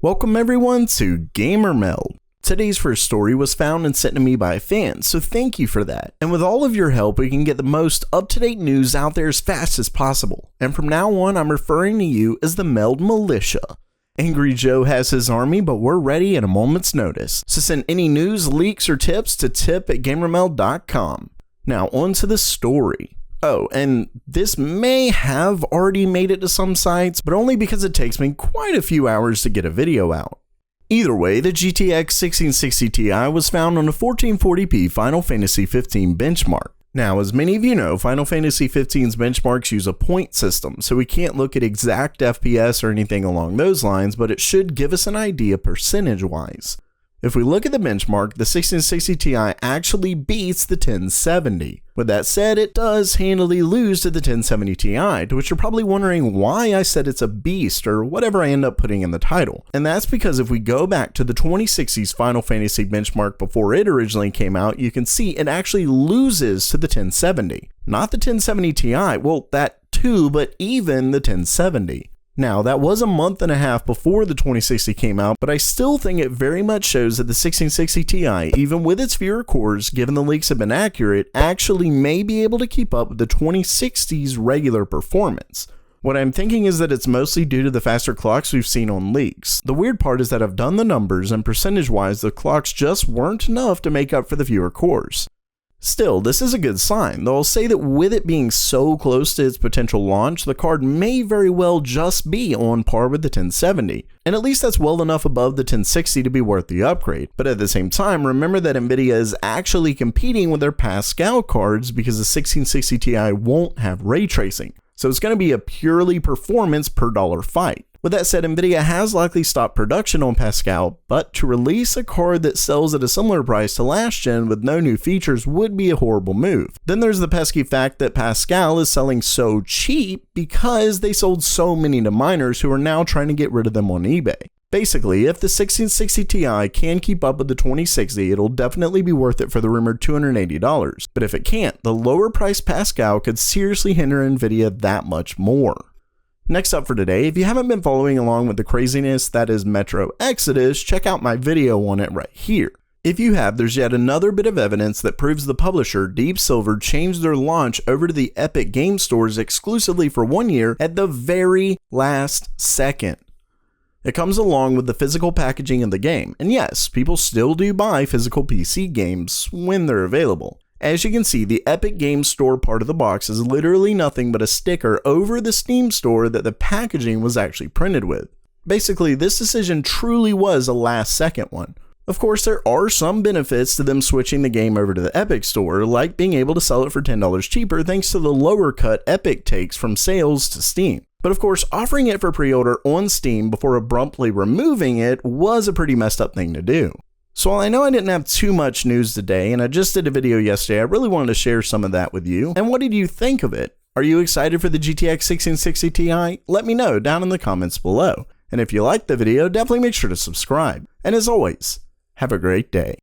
Welcome everyone to Meld. Today's first story was found and sent to me by a fan, so thank you for that. And with all of your help, we can get the most up-to-date news out there as fast as possible. And from now on, I'm referring to you as the Meld Militia. Angry Joe has his army, but we're ready at a moment's notice. So send any news, leaks, or tips to tip@gamermeld.com. Now on to the story. Oh, and this may have already made it to some sites, but only because it takes me quite a few hours to get a video out. Either way, the GTX 1660 Ti was found on a 1440p Final Fantasy 15 benchmark. Now, as many of you know, Final Fantasy 15's benchmarks use a point system, so we can't look at exact FPS or anything along those lines, but it should give us an idea percentage-wise. If we look at the benchmark, the 1660 Ti actually beats the 1070. With that said, it does handily lose to the 1070 Ti, to which you're probably wondering why I said it's a beast or whatever I end up putting in the title. And that's because if we go back to the 2060's Final Fantasy benchmark before it originally came out, you can see it actually loses to the 1070. Not the 1070 Ti, well that too, but even the 1070. Now, that was a month and a half before the 2060 came out, but I still think it very much shows that the 1660 Ti, even with its fewer cores, given the leaks have been accurate, actually may be able to keep up with the 2060's regular performance. What I'm thinking is that it's mostly due to the faster clocks we've seen on leaks. The weird part is that I've done the numbers, and percentage-wise, the clocks just weren't enough to make up for the fewer cores. Still, this is a good sign, though I'll say that with it being so close to its potential launch, the card may very well just be on par with the 1070, and at least that's well enough above the 1060 to be worth the upgrade. But at the same time, remember that Nvidia is actually competing with their Pascal cards because the 1660 Ti won't have ray tracing, so it's going to be a purely performance per dollar fight. With that said, Nvidia has likely stopped production on Pascal, but to release a card that sells at a similar price to last gen with no new features would be a horrible move. Then there's the pesky fact that Pascal is selling so cheap because they sold so many to miners who are now trying to get rid of them on eBay. Basically, if the 1660 Ti can keep up with the 2060, it'll definitely be worth it for the rumored $280. But if it can't, the lower priced Pascal could seriously hinder Nvidia that much more. Next up for today, if you haven't been following along with the craziness that is Metro Exodus, check out my video on it right here. If you have, there's yet another bit of evidence that proves the publisher, Deep Silver, changed their launch over to the Epic Game Stores exclusively for 1 year at the very last second. It comes along with the physical packaging of the game, and yes, people still do buy physical PC games when they're available. As you can see, the Epic Games Store part of the box is literally nothing but a sticker over the Steam store that the packaging was actually printed with. Basically, this decision truly was a last-second one. Of course, there are some benefits to them switching the game over to the Epic Store, like being able to sell it for $10 cheaper thanks to the lower cut Epic takes from sales to Steam. But of course, offering it for pre-order on Steam before abruptly removing it was a pretty messed up thing to do. So while I know I didn't have too much news today, and I just did a video yesterday, I really wanted to share some of that with you. And what did you think of it? Are you excited for the GTX 1660 Ti? Let me know down in the comments below. And if you liked the video, definitely make sure to subscribe. And as always, have a great day.